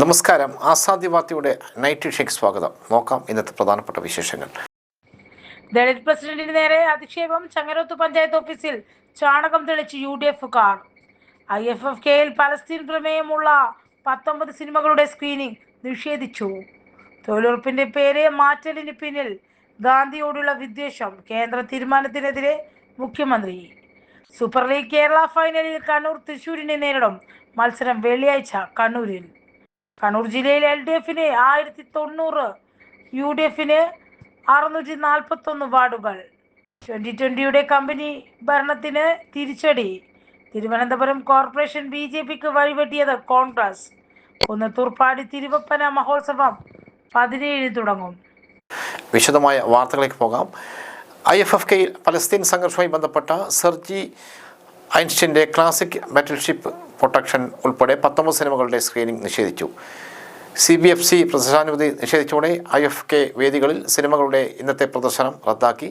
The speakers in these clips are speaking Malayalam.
നമസ്കാരം. ആസാദി വാർത്തയുടെ നൈറ്റ് ഷേക്ക് സ്വാഗതം. നോക്കാം ഇന്നത്തെ പ്രധാനപ്പെട്ട വിശേഷങ്ങൾ. ദളിത് പ്രസിഡന്റിന് നേരെ അധിക്ഷേപം. ചങ്ങരോത്ത് പഞ്ചായത്ത് ഓഫീസിൽ ചാണകം തെളിച്ച് UDF-കാർ. IFFKയിൽ പലസ്തീൻ പ്രമേയമുള്ള 19 സിനിമകളുടെ സ്ക്രീനിംഗ് നിഷേധിച്ചു. തൊഴിലുറപ്പിന്റെ പേര് മാറ്റലിന് പിന്നിൽ ഗാന്ധിയോടുള്ള വിദ്വേഷം. കേന്ദ്ര തീരുമാനത്തിനെതിരെ മുഖ്യമന്ത്രി. സൂപ്പർ ലീഗ് കേരള ഫൈനലിൽ കണ്ണൂർ തൃശൂരിനെ നേരിടും. മത്സരം വെള്ളിയാഴ്ച കണ്ണൂരിൽ. കണ്ണൂർ ജില്ലയിൽ LDF-ന് 1090, UDF-ന് 641 വാർഡുകൾ. 2020-യുടെ കമ്പനി ഭരണത്തിന് തിരിച്ചടി. തിരുവനന്തപുരം കോർപ്പറേഷൻ BJP-ക്ക് വഴിവെട്ടിയത് കോൺഗ്രസ്. കുന്നത്തൂർപ്പാടി തിരുവപ്പന മഹോത്സവം 17 തുടങ്ങും. വിശദമായ വാർത്തകളിലേക്ക് പോകാം. IFFKയിൽ പലസ്തീൻ സംഘർഷവുമായി ബന്ധപ്പെട്ട സർജി ഐൻസ്റ്റീൻ്റെ ക്ലാസിക് ബാറ്റിൽഷിപ്പ് പ്രൊട്ടക്ഷൻ ഉൾപ്പെടെ 19 സിനിമകളുടെ സ്ക്രീനിംഗ് നിഷേധിച്ചു. CBFC പ്രദർശനാനുമതി നിഷേധിച്ചതോടെ IFFK വേദികളിൽ സിനിമകളുടെ ഇന്നത്തെ പ്രദർശനം റദ്ദാക്കി.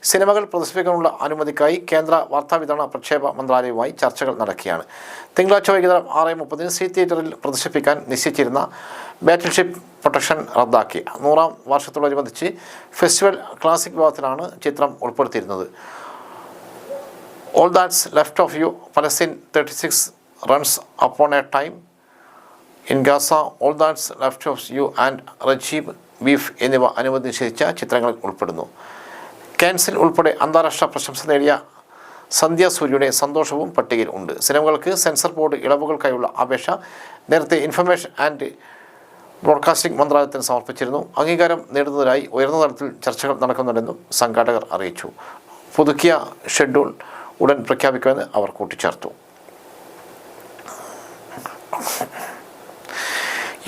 സിനിമകൾ പ്രദർശിപ്പിക്കാനുള്ള അനുമതിക്കായി കേന്ദ്ര വാർത്താവിതരണ പ്രക്ഷേപ മന്ത്രാലയവുമായി ചർച്ചകൾ നടക്കുകയാണ്. തിങ്കളാഴ്ച വൈകുന്നേരം 6:30 സി തിയേറ്ററിൽ പ്രദർശിപ്പിക്കാൻ നിശ്ചയിച്ചിരുന്ന ബാറ്റിൽഷിപ്പ് പ്രൊട്ടക്ഷൻ റദ്ദാക്കി. 100ാം വാർഷികത്തോടനുബന്ധിച്ച് ഫെസ്റ്റിവൽ ക്ലാസിക് വിഭാഗത്തിലാണ് ചിത്രം ഉൾപ്പെടുത്തിയിരുന്നത്. All that's left of you, Palestine 36 once upon a time in Gaza, all that's left of you and റജീബ് ബീഫ് എന്നിവ അനുമതി നിഷേധിച്ച ചിത്രങ്ങളിൽ ഉൾപ്പെടുന്നു. കാൻസിൽ ഉൾപ്പെടെ അന്താരാഷ്ട്ര പ്രശംസ നേടിയ സന്ധ്യ സൂര്യയുടെ സന്തോഷവും പട്ടികയിൽ ഉണ്ട്. സിനിമകൾക്ക് സെൻസർ ബോർഡ് ഇളവുകൾക്കായുള്ള അപേക്ഷ നേരത്തെ ഇൻഫർമേഷൻ ആൻഡ് ബ്രോഡ്കാസ്റ്റിംഗ് മന്ത്രാലയത്തിന് സമർപ്പിച്ചിരുന്നു. അംഗീകാരം നേടുന്നതിനായി ഉയർന്ന തലത്തിൽ ചർച്ചകൾ നടക്കുന്നുണ്ടെന്നും സംഘാടകർ അറിയിച്ചു. പുതുക്കിയ ഷെഡ്യൂൾ ഉടൻ പ്രഖ്യാപിക്കുമെന്ന് അവർ കൂട്ടിച്ചേർത്തു.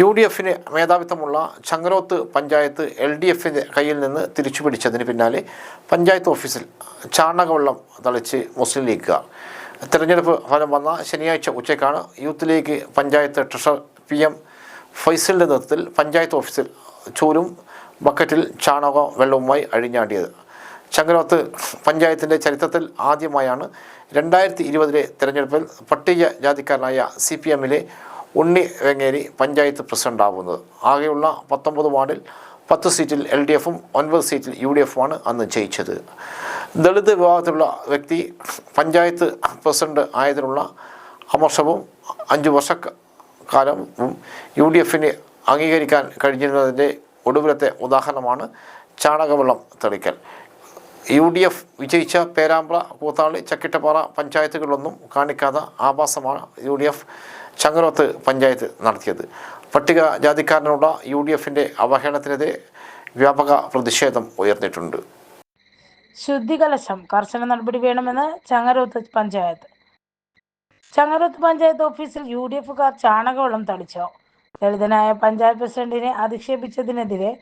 UDF-ന് മേധാവിത്വമുള്ള ചങ്ങരോത്ത് പഞ്ചായത്ത് LDF-ൻ്റെ കയ്യിൽ നിന്ന് തിരിച്ചുപിടിച്ചതിന് പിന്നാലെ പഞ്ചായത്ത് ഓഫീസിൽ ചാണകവെള്ളം തളിച്ച് മുസ്ലിം ലീഗുകാർ. തെരഞ്ഞെടുപ്പ് ഫലം വന്ന ശനിയാഴ്ച ഉച്ചയ്ക്കാണ് youth league panchayat treasurer PM ഫൈസലിൻ്റെ നേതൃത്വത്തിൽ പഞ്ചായത്ത് ഓഫീസിൽ ചൂലും ബക്കറ്റിൽ ചാണക വെള്ളവുമായി അഴിഞ്ഞാടിയത്. ചങ്ങരോത്ത് പഞ്ചായത്തിൻ്റെ ചരിത്രത്തിൽ ആദ്യമായാണ് 2020-ലെ തെരഞ്ഞെടുപ്പിൽ പട്ടിക ജാതിക്കാരനായ CPM-ലെ ഉണ്ണി വെങ്ങേരി പഞ്ചായത്ത് പ്രസിഡന്റാവുന്നത്. ആകെയുള്ള 19 വാർഡിൽ 10 സീറ്റിൽ LDF-ഉം 9 സീറ്റിൽ UDF-ഉമാണ് അന്ന് ജയിച്ചത്. ദളിത് വിഭാഗത്തിലുള്ള വ്യക്തി പഞ്ചായത്ത് പ്രസിഡന്റ് ആയതിനുള്ള അമർഷവും 5 വർഷക്കാലവും UDF-ന് അംഗീകരിക്കാൻ കഴിഞ്ഞിരുന്നതിൻ്റെ ഒടുവിലത്തെ ഉദാഹരണമാണ് ചാണകവെള്ളം തെളിക്കൽ. UDF വിജയിച്ച പേരാമ്പ്ര, കൂത്താളി, ചക്കിട്ടപ്പാറ പഞ്ചായത്തുകളിലൊന്നും കാണിക്കാത്ത ആഭാസമാണ് UDF ചങ്ങരോത്ത് പഞ്ചായത്ത് നടത്തിയത്. പട്ടിക ജാതിക്കാരനുള്ള UDF-ൻ്റെ അവഹേളനത്തിനെതിരെ വ്യാപക പ്രതിഷേധം ഉയർന്നിട്ടുണ്ട്. ശുദ്ധികലശം കർശന നടപടി വേണമെന്ന് ചങ്ങരോത്ത് പഞ്ചായത്ത്. ചങ്ങരോത്ത് പഞ്ചായത്ത് ഓഫീസിൽ UDF-കാർ ചാണകവെള്ളം തളിച്ചു. ദളിതനായ പഞ്ചായത്ത് പ്രസിഡന്റിനെ അധിക്ഷേപിച്ചതിനെതിരെ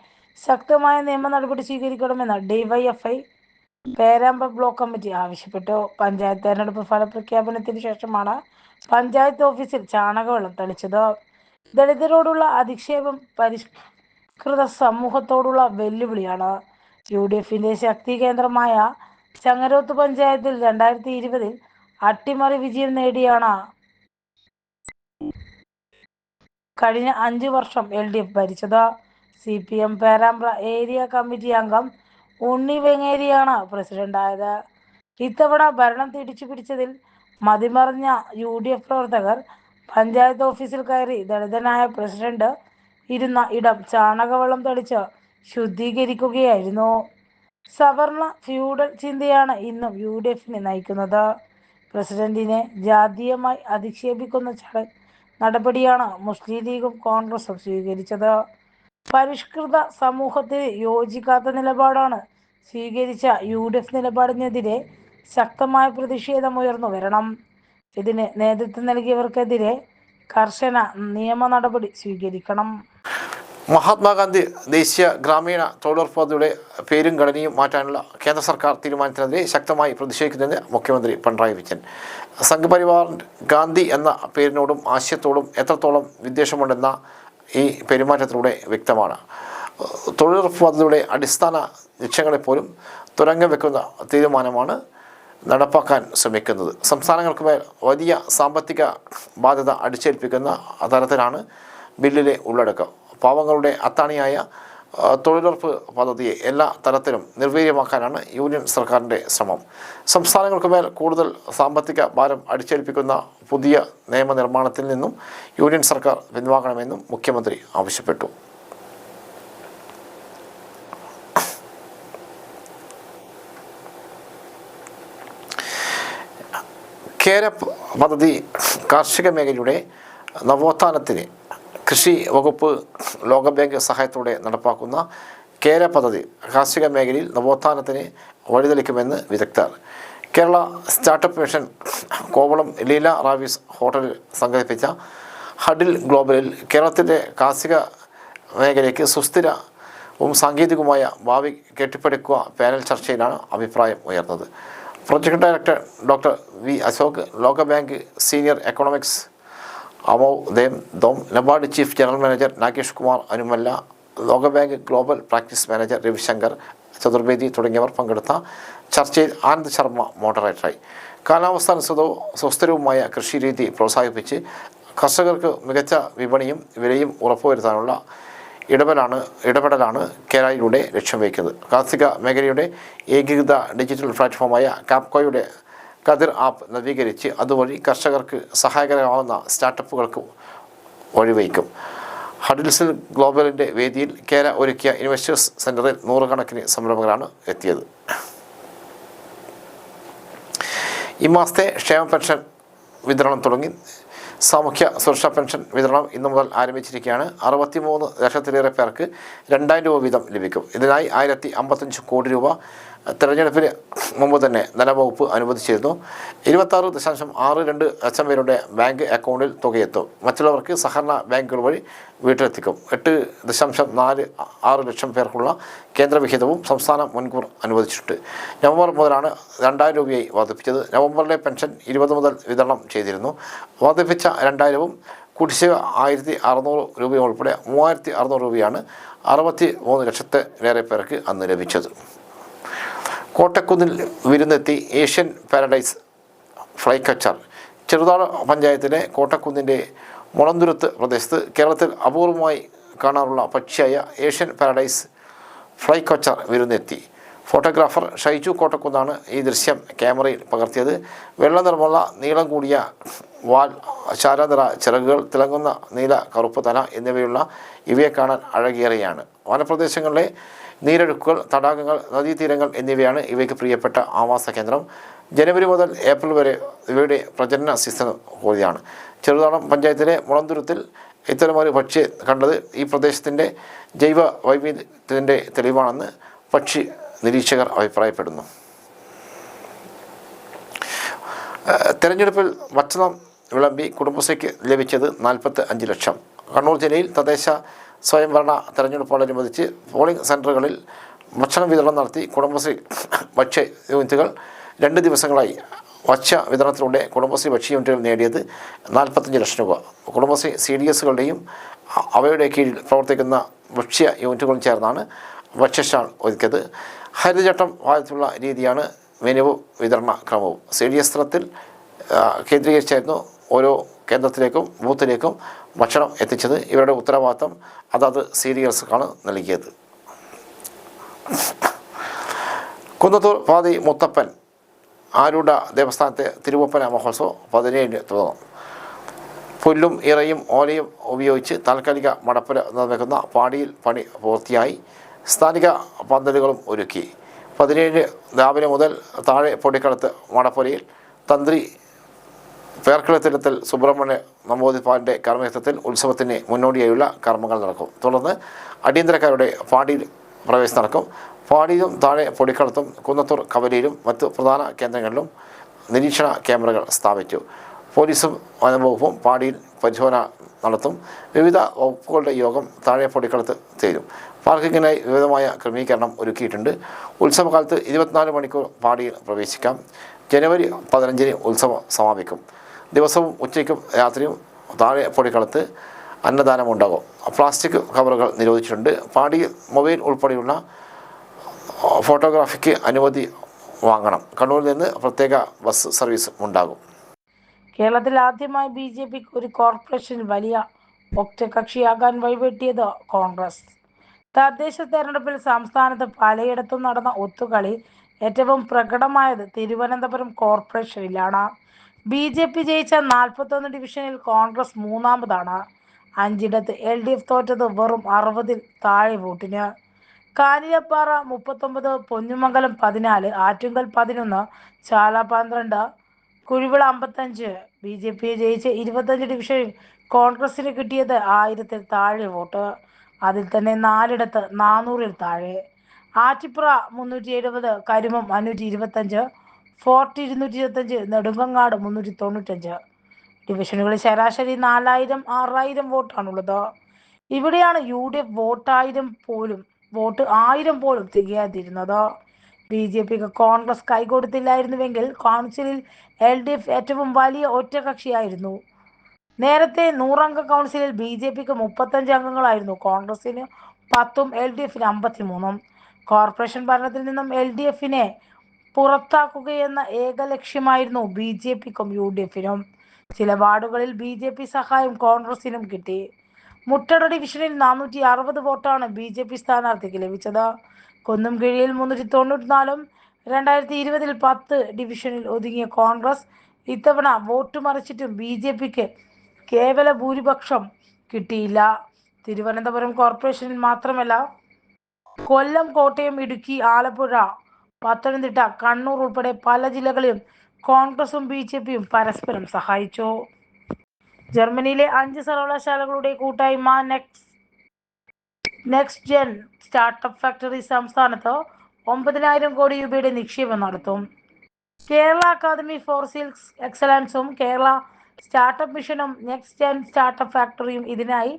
ശക്തമായ നിയമ നടപടി സ്വീകരിക്കണമെന്ന് DYFI പേരാമ്പ്ര ബ്ലോക്ക് കമ്മിറ്റി ആവശ്യപ്പെട്ടു. പഞ്ചായത്ത് തെരഞ്ഞെടുപ്പ് ഫലപ്രഖ്യാപനത്തിന് ശേഷമാണ് പഞ്ചായത്ത് ഓഫീസിൽ ചാണകവെള്ളം തളിച്ചത്. ദളിതരോടുള്ള അധിക്ഷേപം പരിഷ്കൃത സമൂഹത്തോടുള്ള വെല്ലുവിളിയാണ്. UDF-ന്റെ ശക്തി കേന്ദ്രമായ ചങ്ങരോത്ത് പഞ്ചായത്തിൽ 2020-ൽ അട്ടിമറി വിജയം നേടിയാണ് കഴിഞ്ഞ 5 വർഷം LDF ഭരിച്ചത്. CPM Perambra area committee അംഗം ഉണ്ണി വെങ്ങേരിയാണ് പ്രസിഡന്റായത്. ഇത്തവണ ഭരണം തിരിച്ചുപിടിച്ചതിൽ മതിമറിഞ്ഞ UDF പ്രവർത്തകർ പഞ്ചായത്ത് ഓഫീസിൽ കയറി ദളിതനായ പ്രസിഡന്റ് ഇരുന്ന ഇടം ചാണകവെള്ളം തളിച്ച് ശുദ്ധീകരിക്കുകയായിരുന്നു. സവർണ ഫ്യൂഡൽ ചിന്തയാണ് ഇന്നും UDF-നെ നയിക്കുന്നത്. പ്രസിഡന്റിനെ ജാതീയമായി അധിക്ഷേപിക്കുന്ന നടപടിയാണ് മുസ്ലിം ലീഗും കോൺഗ്രസും സ്വീകരിച്ചത്. പരിഷ്കൃത സമൂഹത്തിന് യോജിക്കാത്ത നിലപാടാണ് സ്വീകരിച്ച UDF നിലപാടിനെതിരെ ശക്തമായ പ്രതിഷേധം ഉയർന്നു വരണം. ഇതിന് നേതൃത്വം നൽകിയവർക്കെതിരെ കർശന നിയമ നടപടി സ്വീകരിക്കണം. മഹാത്മാഗാന്ധി ദേശീയ ഗ്രാമീണ തൊഴിലുറപ്പ് പദ്ധതിയുടെ പേരും ഘടനയും മാറ്റാനുള്ള കേന്ദ്ര സർക്കാർ തീരുമാനത്തിനെതിരെ ശക്തമായി പ്രതിഷേധിക്കുന്നതിന് മുഖ്യമന്ത്രി പിണറായി വിജയൻ. സംഘപരിവാർ ഗാന്ധി എന്ന പേരിനോടും ആശയത്തോടും എത്രത്തോളം വിദ്വേഷമുണ്ടെന്ന ഈ പെരുമാറ്റത്തിലൂടെ വ്യക്തമാണ്. തൊഴിലുറപ്പ് പദ്ധതിയുടെ അടിസ്ഥാന ലക്ഷ്യങ്ങളെപ്പോലും തുരങ്കം വെക്കുന്ന തീരുമാനമാണ് നടപ്പാക്കാൻ ശ്രമിക്കുന്നത്. സംസ്ഥാനങ്ങൾക്ക് മേൽ വലിയ സാമ്പത്തിക ബാധ്യത അടിച്ചേൽപ്പിക്കുന്ന തരത്തിലാണ് ബില്ലിലെ ഉള്ളടക്കം. പാവങ്ങളുടെ അത്താണിയായ തൊഴിലുറപ്പ് പദ്ധതിയെ എല്ലാ തലത്തിലും നിർവീര്യമാക്കാനാണ് യൂണിയൻ സർക്കാരിൻ്റെ ശ്രമം. സംസ്ഥാനങ്ങൾക്കുമേൽ കൂടുതൽ സാമ്പത്തിക ഭാരം അടിച്ചേൽപ്പിക്കുന്ന പുതിയ നിയമനിർമ്മാണത്തിൽ നിന്നും യൂണിയൻ സർക്കാർ പിൻവാങ്ങണമെന്നും മുഖ്യമന്ത്രി ആവശ്യപ്പെട്ടു. കേര പദ്ധതി കാർഷിക മേഖലയുടെ നവോത്ഥാനത്തിന് കൃഷി വകുപ്പ് ലോകബാങ്ക് സഹായത്തോടെ നടപ്പാക്കുന്ന കേര പദ്ധതി കാർഷിക മേഖലയിൽ നവോത്ഥാനത്തിന് വഴിതെളിക്കുമെന്ന് വിദഗ്ധർ. കേരള സ്റ്റാർട്ടപ്പ് മിഷൻ കോവളം ലീല റാവീസ് ഹോട്ടലിൽ സംഘടിപ്പിച്ച ഹഡിൽ ഗ്ലോബലിൽ കേരളത്തിൻ്റെ കാർഷിക മേഖലയ്ക്ക് സുസ്ഥിരവും സാങ്കേതികവുമായ ഭാവി കെട്ടിപ്പടുക്കുക പാനൽ ചർച്ചയിലാണ് അഭിപ്രായം ഉയർന്നത്. Project director doctor V Ashok, ലോകബാങ്ക് സീനിയർ എക്കണോമിക്സ് അമോവ് ദോം, NABARD chief general manager Nagesh Kumar Anumalla, ലോകബാങ്ക് global practice manager Ravishankar Chaturvedi തുടങ്ങിയവർ പങ്കെടുത്ത ചർച്ചയിൽ ആനന്ദ് ശർമ്മ മോഡറേറ്ററായി. കാലാവസ്ഥാനുസൃതവും സുസ്ഥിരവുമായ കൃഷിരീതി പ്രോത്സാഹിപ്പിച്ച് കർഷകർക്ക് മികച്ച വിപണിയും വിലയും ഉറപ്പുവരുത്താനുള്ള ഇടപെടലാണ് കേരളയിലൂടെ ലക്ഷ്യം വയ്ക്കുന്നത്. കാർഷിക മേഖലയുടെ ഏകീകൃത ഡിജിറ്റൽ പ്ലാറ്റ്ഫോമായ കാപ്കോയുടെ കതിർ ആപ്പ് നവീകരിച്ച് അതുവഴി കർഷകർക്ക് സഹായകരമാവുന്ന സ്റ്റാർട്ടപ്പുകൾക്ക് വഴിവയ്ക്കും. ഹഡിൽസിൽ ഗ്ലോബലിൻ്റെ വേദിയിൽ കേര ഒരുക്കിയ ഇൻവെസ്റ്റേഴ്സ് സെൻ്ററിൽ നൂറുകണക്കിന് സംരംഭകരാണ് എത്തിയത്. ഈ മാസത്തെ ക്ഷേമ പെൻഷൻ വിതരണം തുടങ്ങി. സാമൂഹ്യ സുരക്ഷാ പെൻഷൻ വിതരണം ഇന്നു മുതൽ ആരംഭിച്ചിരിക്കുകയാണ്. 63 ലക്ഷത്തിലേറെ പേർക്ക് 2000 രൂപ വീതം ലഭിക്കും. ഇതിനായി 1055 കോടി രൂപ തെരഞ്ഞെടുപ്പിന് മുമ്പ് തന്നെ ധനവകുപ്പ് അനുവദിച്ചിരുന്നു. 26.62 ലക്ഷം പേരുടെ ബാങ്ക് അക്കൗണ്ടിൽ തുകയെത്തും. മറ്റുള്ളവർക്ക് സഹകരണ ബാങ്കുകൾ വഴി വീട്ടിലെത്തിക്കും. 8.46 ലക്ഷം പേർക്കുള്ള കേന്ദ്രവിഹിതവും സംസ്ഥാനം മുൻകൂർ അനുവദിച്ചിട്ടുണ്ട്. നവംബർ മുതലാണ് 2000 രൂപയായി വർദ്ധിപ്പിച്ചത്. നവംബറിലെ പെൻഷൻ 20 മുതൽ വിതരണം ചെയ്തിരുന്നു. വർദ്ധിപ്പിച്ച 2000-വും കുടിശ്ശിക 1600 രൂപയും ഉൾപ്പെടെ 3600 രൂപയാണ് 63 ലക്ഷത്തിലേറെ പേർക്ക് അന്ന് ലഭിച്ചത്. കോട്ടക്കുന്നിൽ വിരുന്നെത്തി Asian paradise fly catcher. Cheruthazha പഞ്ചായത്തിലെ കോട്ടക്കുന്നിൻ്റെ മുളന്തുരുത്ത് പ്രദേശത്ത് കേരളത്തിൽ അപൂർവമായി കാണാറുള്ള പക്ഷിയായ ഏഷ്യൻ പാരഡൈസ് ഫ്ലൈ കച്ചർ വിരുന്നെത്തി. ഫോട്ടോഗ്രാഫർ ഷൈജു കോട്ടക്കുന്നാണ് ഈ ദൃശ്യം ക്യാമറയിൽ പകർത്തിയത്. വെള്ള നിറമുള്ള നീളം കൂടിയ വാൽ, ചാരനിറ ചിറകുകൾ, തിളങ്ങുന്ന നീല കറുപ്പ് തല എന്നിവയുള്ള ഇവയെ കാണാൻ അഴകേറെയാണ്. വനപ്രദേശങ്ങളിലെ നീരൊഴുക്കുകൾ, തടാകങ്ങൾ, നദീതീരങ്ങൾ എന്നിവയാണ് ഇവയ്ക്ക് പ്രിയപ്പെട്ട ആവാസ കേന്ദ്രം. ജനുവരി മുതൽ ഏപ്രിൽ വരെ ഇവയുടെ പ്രജനന സീസൺ കൂടിയാണ്. ചെറുതാഴം പഞ്ചായത്തിലെ മുളന്തുരുത്തിൽ ഇത്തരമൊരു പക്ഷിയെ കണ്ടത് ഈ പ്രദേശത്തിൻ്റെ ജൈവ വൈവിധ്യത്തിൻ്റെ തെളിവാണെന്ന് പക്ഷി നിരീക്ഷകർ അഭിപ്രായപ്പെടുന്നു. തെരഞ്ഞെടുപ്പിൽ ഭക്ഷണം വിളമ്പി കുടുംബശ്രീക്ക് ലഭിച്ചത് 45 ലക്ഷം. കണ്ണൂർ ജില്ലയിൽ തദ്ദേശ സ്വയംഭരണ തെരഞ്ഞെടുപ്പോടനുബന്ധിച്ച് പോളിംഗ് സെൻറ്ററുകളിൽ ഭക്ഷണ വിതരണം നടത്തി കുടുംബശ്രീ ഭക്ഷ്യ യൂണിറ്റുകൾ 2 ദിവസങ്ങളായി. ഭക്ഷ്യ വിതരണത്തിലൂടെ കുടുംബശ്രീ ഭക്ഷ്യ യൂണിറ്റുകൾ നേടിയത് 45 ലക്ഷം രൂപ. കുടുംബശ്രീ CDSകളുടെയും അവയുടെ കീഴിൽ പ്രവർത്തിക്കുന്ന ഭക്ഷ്യ യൂണിറ്റുകളും ചേർന്നാണ് ഭക്ഷ്യസ്റ്റാൾ ഒരുക്കിയത്. ഹരിതചട്ടം പാലിച്ചുള്ള രീതിയാണ് മെനു വിതരണ ക്രമവും. CDS തലത്തിൽ കേന്ദ്രീകരിച്ചായിരുന്നു ഓരോ കേന്ദ്രത്തിലേക്കും ബൂത്തിലേക്കും ഭക്ഷണം എത്തിച്ചത്. ഇവരുടെ ഉത്തരവാദിത്തം അതത് CDSക്കാണ് നൽകിയത്. കുന്നത്തൂർ പാതി മുത്തപ്പൻ ആരൂഢ ദേവസ്ഥാനത്തെ തിരുവപ്പന മഹോത്സവം 17 തുടങ്ങും. പുല്ലും ഇറയും ഓലയും ഉപയോഗിച്ച് താൽക്കാലിക മടപ്പുര നിർമ്മിക്കുന്ന പാടിയിൽ പണി പൂർത്തിയായി. സ്ഥാനിക പന്തലുകളും ഒരുക്കി. 17 രാവിലെ മുതൽ താഴെ പൊടിക്കളത്ത് മടപ്പുരയിൽ തന്ത്രി പേർക്കിളത്തിരത്തിൽ സുബ്രഹ്മണ്യ നമ്പൂതിരിപ്പാടിൻ്റെ കർമ്മയുദ്ധത്തിൽ ഉത്സവത്തിന് മുന്നോടിയായുള്ള കർമ്മങ്ങൾ നടക്കും. തുടർന്ന് അടിയന്തരക്കാരുടെ പാടിയിൽ പ്രവേശനം നടക്കും. പാടിയിലും താഴെ പൊടിക്കളത്തും കുന്നത്തൂർ കവലയിലും മറ്റു പ്രധാന കേന്ദ്രങ്ങളിലും നിരീക്ഷണ ക്യാമറകൾ സ്ഥാപിച്ചു. പോലീസും വനംവകുപ്പും പാടിയിൽ പരിശോധന നടത്തും. വിവിധ വകുപ്പുകളുടെ യോഗം താഴെ പൊടിക്കളത്ത് ചേരും. പാർക്കിങ്ങിനായി വിവിധമായ ക്രമീകരണം ഒരുക്കിയിട്ടുണ്ട്. ഉത്സവകാലത്ത് 24 മണിക്കൂർ പാടിയിൽ പ്രവേശിക്കാം. ജനുവരി 15-ന് ഉത്സവം സമാപിക്കും. ദിവസവും ഉച്ചയ്ക്കും രാത്രിയും താഴെ പൊടിക്കളത്ത് അന്നദാനമുണ്ടാകും. പ്ലാസ്റ്റിക് കവറുകൾ നിരോധിച്ചിട്ടുണ്ട്. പാടിയിൽ മൊബൈൽ ഉൾപ്പെടെയുള്ള ഫോട്ടോഗ്രാഫിക്ക് അനുമതി വാങ്ങണം. കണ്ണൂരിൽ നിന്ന് പ്രത്യേക ബസ് സർവീസ് ഉണ്ടാകും. കേരളത്തിൽ ആദ്യമായി BJP ഒരു കോർപ്പറേഷനിൽ വലിയ ഒറ്റകക്ഷിയാകാൻ വഴിവെട്ടിയത് കോൺഗ്രസ്. തദ്ദേശ തെരഞ്ഞെടുപ്പിൽ സംസ്ഥാനത്ത് പലയിടത്തും നടന്ന ഒത്തുകളി ഏറ്റവും പ്രകടമായത് തിരുവനന്തപുരം കോർപ്പറേഷനിലാണ്. BJP ജയിച്ച 41 ഡിവിഷനിൽ കോൺഗ്രസ് മൂന്നാമതാണ്. 5 LDF തോറ്റത് വെറും 60-ൽ താഴെ വോട്ടിന്. കാഞ്ഞിരപ്പാറ 39, പൊന്നുമംഗലം 14, ആറ്റിങ്ങൽ 11, ചാല 12, കുഴിവിള 55. BJP ജയിച്ച 25 ഡിവിഷനിൽ കോൺഗ്രസിന് കിട്ടിയത് 1000-ൽ താഴെ വോട്ട്. അതിൽ തന്നെ 4 400-ൽ താഴെ. ആറ്റിപ്പുറ 370, കരുമം 525, ഫോർട്ട് 225, നെടുങ്കങ്ങാട് 395. ഡിവിഷനുകളിൽ ശരാശരി 4000 6000 വോട്ടാണുള്ളത്. ഇവിടെയാണ് UDF വോട്ട് 1000 പോലും തികയാതിരുന്നത്. BJPക്ക് കോൺഗ്രസ് കൈകൊടുത്തില്ലായിരുന്നുവെങ്കിൽ കൗൺസിലിൽ LDF ഏറ്റവും വലിയ ഒറ്റകക്ഷിയായിരുന്നു. നേരത്തെ 100-അംഗ കൗൺസിലിൽ BJPക്ക് 35 അംഗങ്ങളായിരുന്നു, കോൺഗ്രസിന് 10-ഉം LDFന് 53-ഉം. കോർപ്പറേഷൻ ഭരണത്തിൽ നിന്നും LDFനെ പുറത്താക്കുകയെന്ന ഏക ലക്ഷ്യമായിരുന്നു BJPക്കും UDFനും. ചില വാർഡുകളിൽ BJP സഹായം കോൺഗ്രസിനും കിട്ടി. മുട്ടട ഡിവിഷനിൽ 460 വോട്ടാണ് BJP സ്ഥാനാർത്ഥിക്ക് ലഭിച്ചത്. കുന്നുംകിഴിയിൽ 394-ഉം 2020-ൽ 10 ഡിവിഷനിൽ ഒതുങ്ങിയ കോൺഗ്രസ് ഇത്തവണ വോട്ട് മറിച്ചിട്ടും BJPക്ക് കേവല ഭൂരിപക്ഷം കിട്ടിയില്ല. തിരുവനന്തപുരം കോർപ്പറേഷനിൽ മാത്രമല്ല, കൊല്ലം, കോട്ടയം, ഇടുക്കി, ആലപ്പുഴ, പത്തനംതിട്ട, കണ്ണൂർ ഉൾപ്പെടെ പല ജില്ലകളിലും കോൺഗ്രസും BJPയും പരസ്പരം സഹായിച്ചു. ജർമ്മനിയിലെ 5 സർവകലാശാലകളുടെ കൂട്ടായ്മ നെക്സ്റ്റ് ജെൻ സ്റ്റാർട്ടപ്പ് ഫാക്ടറി സംസ്ഥാനത്ത് 9000 കോടി രൂപയുടെ നിക്ഷേപം നടത്തും. കേരള അക്കാദമി ഫോർ സ്കിൽസ് എക്സലൻസും കേരള സ്റ്റാർട്ടപ്പ് മിഷനും നെക്സ്റ്റ് ജെൻ സ്റ്റാർട്ടപ്പ് ഫാക്ടറിയും ഇതിനായി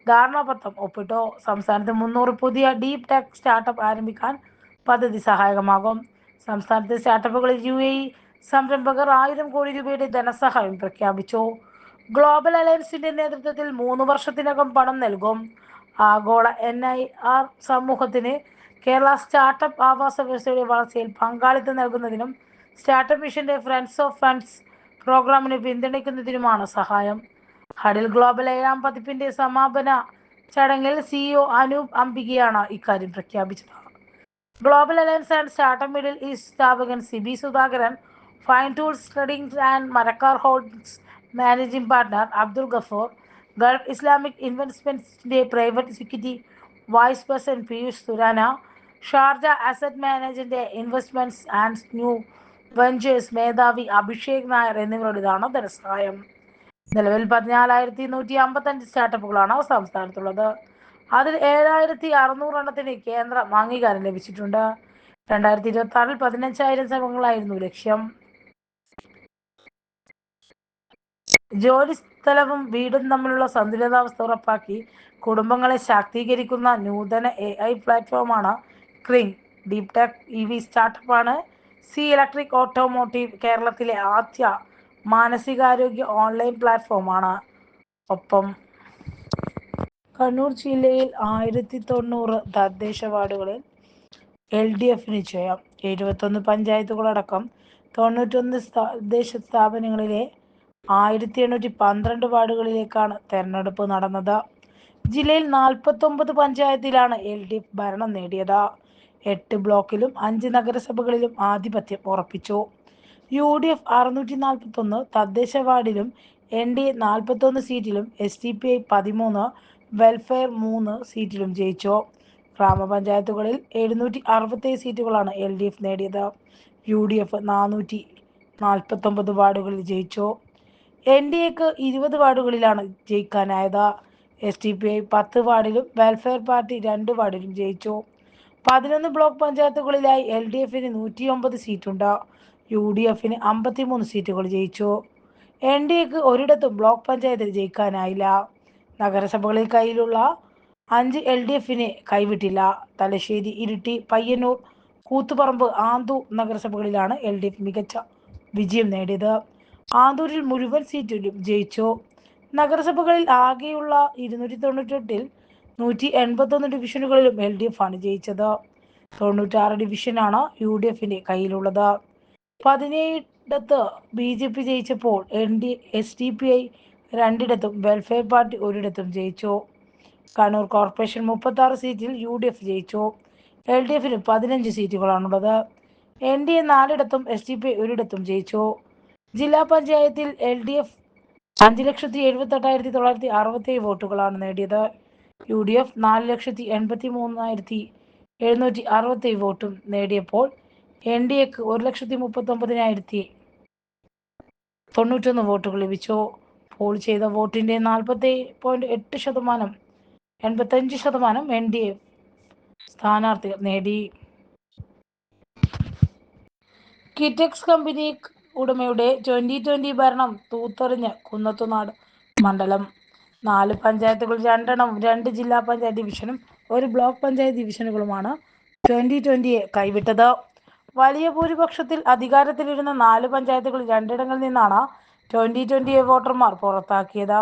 ധാരണാപത്രം ഒപ്പിട്ടു. സംസ്ഥാനത്ത് 300 പുതിയ ഡീപ് ടെക് സ്റ്റാർട്ടപ്പ് ആരംഭിക്കാൻ പദ്ധതി സഹായകമാകും. സംസ്ഥാനത്തെ സ്റ്റാർട്ടപ്പുകളിൽ UAE സംരംഭകർ 1000 കോടി രൂപയുടെ ധനസഹായം പ്രഖ്യാപിച്ചു. ഗ്ലോബൽ അലയൻസിന്റെ നേതൃത്വത്തിൽ 3 വർഷത്തിനകം പണം നൽകും. ആഗോള NIR സമൂഹത്തിന് കേരള സ്റ്റാർട്ടപ്പ് ആവാസ വ്യവസ്ഥയുടെ വളർച്ചയിൽ പങ്കാളിത്തം നൽകുന്നതിനും സ്റ്റാർട്ടപ്പ് മിഷന്റെ ഫ്രണ്ട്സ് ഓഫ് ഫണ്ട്സ് പ്രോഗ്രാമിനെ പിന്തുണയ്ക്കുന്നതിനുമാണ് സഹായം. ഹഡിൽ ഗ്ലോബൽ 7-ാം പതിപ്പിന്റെ സമാപന ചടങ്ങിൽ CEO അനൂപ് അംബികയാണ് ഇക്കാര്യം പ്രഖ്യാപിച്ചത്. Global alliance and startup Middle East സ്ഥാപകൻ Sibi Sudhakaran, fine tools trading and Marakkar holdings managing partner Abdul Gafoor, Gulf Islamic ഇൻവെസ്റ്റ്മെന്റ്സിന്റെ private equity vice president Piyush Surana, Sharjah asset മാനേജറിന്റെ ഇൻവെസ്റ്റ്മെന്റ്സ് ആൻഡ് ന്യൂ വെഞ്ചേഴ്സ് മേധാവി അഭിഷേക് നായർ എന്നിവരുടേതാണ് ധനസഹായം. നിലവിൽ 14,155 സ്റ്റാർട്ടപ്പുകളാണ് സംസ്ഥാനത്തുള്ളത്. അതിൽ 7,600 എണ്ണത്തിന് കേന്ദ്ര അംഗീകാരം ലഭിച്ചിട്ടുണ്ട്. 2026-ൽ 15,000 സംഘങ്ങളായിരുന്നു ലക്ഷ്യം. ജോലിസ്ഥലവും വീടും തമ്മിലുള്ള സന്തുലിതാവസ്ഥ ഉറപ്പാക്കി കുടുംബങ്ങളെ ശാക്തീകരിക്കുന്ന നൂതന AI പ്ലാറ്റ്ഫോമാണ് ക്രിങ്. ഡീപ് ടെക് EV സ്റ്റാർട്ടപ്പാണ് സി ഇലക്ട്രിക് ഓട്ടോമോട്ടീവ്. കേരളത്തിലെ ആദ്യ മാനസികാരോഗ്യ ഓൺലൈൻ പ്ലാറ്റ്ഫോമാണ്. ഒപ്പം കണ്ണൂർ ജില്ലയിൽ 1090 തദ്ദേശ വാർഡുകളിൽ LDFന് ജയം. 71 പഞ്ചായത്തുകളടക്കം 91 തദ്ദേശ സ്ഥാപനങ്ങളിലെ 1812 വാർഡുകളിലേക്കാണ് തെരഞ്ഞെടുപ്പ് നടന്നത്. ജില്ലയിൽ 49 പഞ്ചായത്തിലാണ് LDF ഭരണം നേടിയത്. 8 ബ്ലോക്കിലും 5 നഗരസഭകളിലും ആധിപത്യം ഉറപ്പിച്ചു. UDF 641 തദ്ദേശ വാർഡിലും NDA 41 സീറ്റിലും SDPI 13, വെൽഫെയർ 3 സീറ്റിലും ജയിച്ചു. ഗ്രാമപഞ്ചായത്തുകളിൽ 767 സീറ്റുകളാണ് LDF നേടിയത്. UDF 449 വാർഡുകളിൽ ജയിച്ചു. NDAക്ക് 20 വാർഡുകളിലാണ് ജയിക്കാനായത്. SDPI 10 വാർഡിലും വെൽഫെയർ പാർട്ടി 2 വാർഡിലും ജയിച്ചു. 11 ബ്ലോക്ക് പഞ്ചായത്തുകളിലായി LDFന് 109 സീറ്റുണ്ട്. UDFന് 53 സീറ്റുകൾ ജയിച്ചു. NDAക്ക് ഒരിടത്തും ബ്ലോക്ക് പഞ്ചായത്തിൽ ജയിക്കാനായില്ല. നഗരസഭകളിൽ കയ്യിലുള്ള 5 LDFനെ കൈവിട്ടില്ല. തലശ്ശേരി, ഇരിട്ടി, പയ്യന്നൂർ, കൂത്തുപറമ്പ്, ആന്തൂർ നഗരസഭകളിലാണ് LDF മികച്ച വിജയം നേടിയത്. ആന്തൂരിൽ മുഴുവൻ സീറ്റിലും ജയിച്ചു. നഗരസഭകളിൽ ആകെയുള്ള 298-ൽ 181 ഡിവിഷനുകളിലും LDF ആണ് ജയിച്ചത്. 96 ഡിവിഷനാണ് UDFന്റെ കയ്യിലുള്ളത്. 17 BJP ജയിച്ചപ്പോൾ SDPI 2 വെൽഫെയർ പാർട്ടി 1 ജയിച്ചു. കണ്ണൂർ കോർപ്പറേഷൻ 36 സീറ്റിൽ UDF ജയിച്ചു. LDFന് 15 സീറ്റുകളാണുള്ളത്. NDA 4 SDPI 1 ജയിച്ചു. ജില്ലാ പഞ്ചായത്തിൽ LDF 5,78,967 വോട്ടുകളാണ് നേടിയത്. UDF 4,83,767 വോട്ടും നേടിയപ്പോൾ NDAക്ക് 1,39,091 വോട്ടുകൾ ലഭിച്ചു. പോൾ ചെയ്ത വോട്ടിന്റെ 40.8%, 85% NDA സ്ഥാനാർത്ഥികൾ നേടി. കിറ്റെക്സ് കമ്പനി ഉടമയുടെ 2020 ഭരണം തൂത്തെറിഞ്ഞ് കുന്നത്തുനാട് മണ്ഡലം. 4 പഞ്ചായത്തുകൾ 2 ജില്ലാ പഞ്ചായത്ത് ഡിവിഷനും 1 ബ്ലോക്ക് പഞ്ചായത്ത് ഡിവിഷനുകളുമാണ് 2020യെ കൈവിട്ടത്. വലിയ ഭൂരിപക്ഷത്തിൽ അധികാരത്തിലിരുന്ന 4 പഞ്ചായത്തുകളിൽ 2 നിന്നാണ് 2020യെ വോട്ടർമാർ പുറത്താക്കിയത്.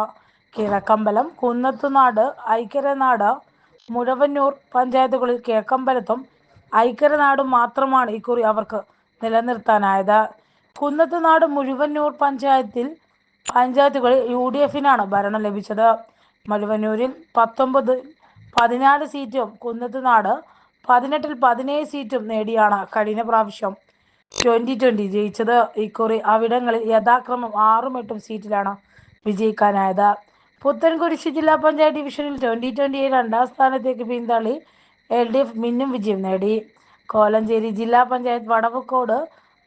കിഴക്കമ്പലം, കുന്നത്തുനാട്, ഐക്കരനാട്, മുഴവന്നൂർ പഞ്ചായത്തുകളിൽ കിഴക്കമ്പലത്തും ഐക്കരനാടും മാത്രമാണ് ഇക്കുറി അവർക്ക് നിലനിർത്താനായത്. കുന്നത്തുനാട്, മുഴുവന്നൂർ പഞ്ചായത്തുകളിൽ UDFനാണ് ഭരണം ലഭിച്ചത്. മുഴുവന്നൂരിൽ 14 സീറ്റും കുന്നത്തുനാട് 17 സീറ്റും നേടിയാണ് കഴിഞ്ഞ പ്രാവശ്യം 2020 ജയിച്ചത്. ഇക്കുറി അവിടങ്ങളിൽ യഥാക്രമം 6ഉം 8ഉം സീറ്റിലാണ് വിജയിക്കാനായത്. പുത്തൻകുരിശ് ജില്ലാ പഞ്ചായത്ത് ഡിവിഷനിൽ 2020യെ 2ാം സ്ഥാനത്തേക്ക് പിന്തള്ളി LDF മിന്നും വിജയം നേടി. കോലഞ്ചേരി ജില്ലാ പഞ്ചായത്ത്, വടവുകോട്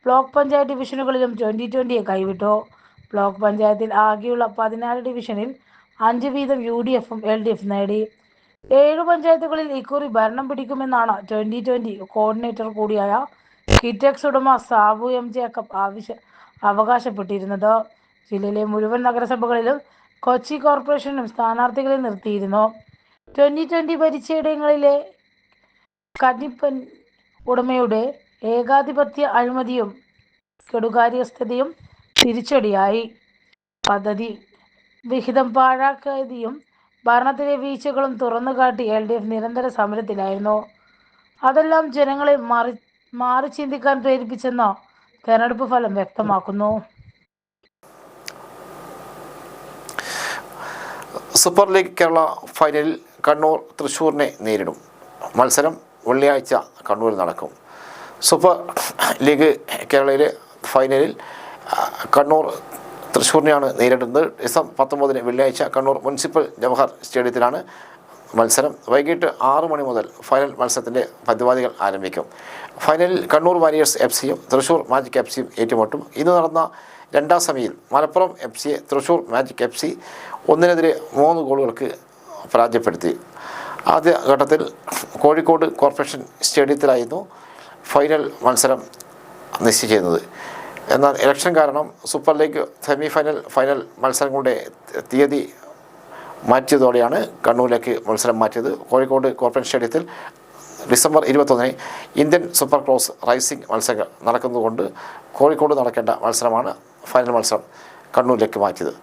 ബ്ലോക്ക് പഞ്ചായത്ത് ഡിവിഷനുകളിലും 2020യെ കൈവിട്ടു. ബ്ലോക്ക് പഞ്ചായത്തിൽ ആകെയുള്ള 14 ഡിവിഷനിൽ 5 വീതം UDFും LDF നേടി. 7 പഞ്ചായത്തുകളിൽ ഇക്കുറി ഭരണം പിടിക്കുമെന്നാണ് 2020 കോർഡിനേറ്റർ കൂടിയായ കിറ്റെക്സ് ഉടമ സാബു M. ജേക്കബ് അവകാശപ്പെട്ടിരുന്നത്. ജില്ലയിലെ മുഴുവൻ നഗരസഭകളിലും കൊച്ചി കോർപ്പറേഷനും സ്ഥാനാർത്ഥികളെ നിർത്തിയിരുന്നു. 2020 ഭരിച്ചയിടങ്ങളിലെ കന്നിപ്പൻ ഉടമയുടെ ഏകാധിപത്യ അഴിമതിയും കെടുകാര്യസ്ഥതയും തിരിച്ചടിയായി. പദ്ധതി വിഹിതം പാഴാക്കിയതും ഭരണത്തിലെ വീഴ്ചകളും തുറന്നുകാട്ടി LDF നിരന്തര സമരത്തിലായിരുന്നു. അതെല്ലാം ജനങ്ങളെ മാറി ചിന്തിക്കാൻ പ്രേരിപ്പിച്ചെന്ന് തെരഞ്ഞെടുപ്പ് ഫലം വ്യക്തമാക്കുന്നു. സൂപ്പർ ലീഗ് കേരള ഫൈനലിൽ കണ്ണൂർ തൃശ്ശൂരിനെ നേരിടും. മത്സരം വെള്ളിയാഴ്ച കണ്ണൂരിൽ നടക്കും. സൂപ്പർ ലീഗ് കേരളയിലെ ഫൈനലിൽ കണ്ണൂർ തൃശ്ശൂരിനെയാണ് നേരിടുന്നത്. ഡിസംബർ 19 വെള്ളിയാഴ്ച കണ്ണൂർ മുനിസിപ്പൽ ജവഹർ സ്റ്റേഡിയത്തിലാണ് മത്സരം. വൈകിട്ട് 6 മണി മുതൽ ഫൈനൽ മത്സരത്തിൻ്റെ പതിവാദികൾ ആരംഭിക്കും. ഫൈനലിൽ കണ്ണൂർ വാരിയേഴ്സ് FCയും തൃശ്ശൂർ മാജിക് FCയും ഏറ്റുമുട്ടും. ഇന്ന് നടന്ന 2ാം സെമിയിൽ മലപ്പുറം FCയെ തൃശ്ശൂർ മാജിക് FC 1-3 ഗോളുകൾക്ക് പരാജയപ്പെടുത്തി. ആദ്യ ഘട്ടത്തിൽ കോഴിക്കോട് കോർപ്പറേഷൻ സ്റ്റേഡിയത്തിലായിരുന്നു ഫൈനൽ മത്സരം നിശ്ചയിച്ചിരുന്നത്. എന്നാൽ ഇലക്ഷൻ കാരണം സൂപ്പർ ലീഗ് ഫൈനൽ മത്സരങ്ങളുടെ തീയതി മാറ്റിയതോടെയാണ് കണ്ണൂരിലേക്ക് മത്സരം മാറ്റിയത്. കോഴിക്കോട് കോർപ്പറേഷൻ സ്റ്റേഡിയത്തിൽ December 21 Indian super cross rising മത്സരങ്ങൾ നടക്കുന്നതുകൊണ്ട് കോഴിക്കോട് നടക്കേണ്ട മത്സരമാണ് ഫൈനൽ മത്സരം കണ്ണൂരിലേക്ക് മാറ്റിയത്.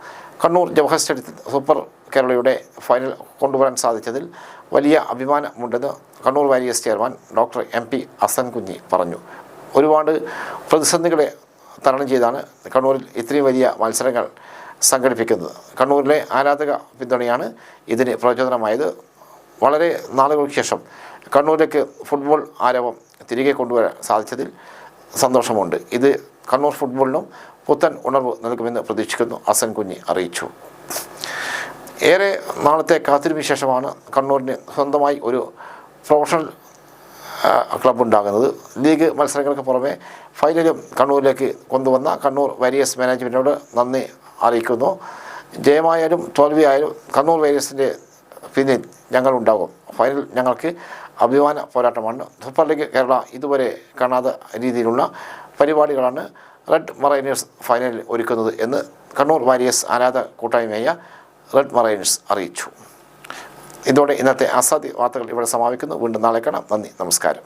കണ്ണൂർ ജവഹർ സ്റ്റേഡിയത്തിൽ സൂപ്പർ കേരളയുടെ ഫൈനൽ കൊണ്ടുവരാൻ സാധിച്ചതിൽ വലിയ അഭിമാനമുണ്ടെന്ന് Kannur warriors chairman doctor MP Hasan Kunhi പറഞ്ഞു. ഒരുപാട് പ്രതിസന്ധികളെ തരണം ചെയ്താണ് കണ്ണൂരിൽ ഇത്രയും വലിയ മത്സരങ്ങൾ സംഘടിപ്പിക്കുന്നത്. കണ്ണൂരിലെ ആരാധക പിന്തുണയാണ് ഇതിന് പ്രചോദനമായത്. വളരെ നാളുകൾക്ക് ശേഷം കണ്ണൂരിലേക്ക് ഫുട്ബോൾ ആരവം തിരികെ കൊണ്ടുവരാൻ സാധിച്ചതിൽ സന്തോഷമുണ്ട്. ഇത് കണ്ണൂർ ഫുട്ബോളിനും പുത്തൻ ഉണർവ് നൽകുമെന്ന് പ്രതീക്ഷിക്കുന്നു, ഹസൻ കുഞ്ഞി അറിയിച്ചു. ഏറെ നാളത്തെ കാത്തിരിപ്പിന് ശേഷമാണ് കണ്ണൂരിന് സ്വന്തമായി ഒരു പ്രൊഫഷണൽ ക്ലബ്ബുണ്ടാകുന്നത്. ലീഗ് മത്സരങ്ങൾക്ക് പുറമെ ഫൈനലും കണ്ണൂരിലേക്ക് കൊണ്ടുവന്ന കണ്ണൂർ വാരിയേഴ്സ് മാനേജ്മെൻറ്റിനോട് നന്ദി അറിയിക്കുന്നു. ജയമായാലും തോൽവിയായാലും കണ്ണൂർ വാരിയേഴ്സിൻ്റെ പിന്നിൽ ഞങ്ങളുണ്ടാകും. ഫൈനൽ ഞങ്ങൾക്ക് അഭിമാന പോരാട്ടമാണ്. സൂപ്പർ ലീഗ് കേരള ഇതുവരെ കാണാത്ത രീതിയിലുള്ള പരിപാടികളാണ് റെഡ് മറൈനേഴ്സ് ഫൈനലിൽ ഒരുക്കുന്നത് എന്ന് കണ്ണൂർ വാരിയേഴ്സ് ആരാധക കൂട്ടായ്മയായ റെഡ് മറൈനേഴ്സ് അറിയിച്ചു. ഇതോടെ ഇന്നത്തെ ആസാദി വാർത്തകൾ ഇവിടെ സമാപിക്കുന്നു. വീണ്ടും നാളെ കാണാം. നന്ദി, നമസ്കാരം.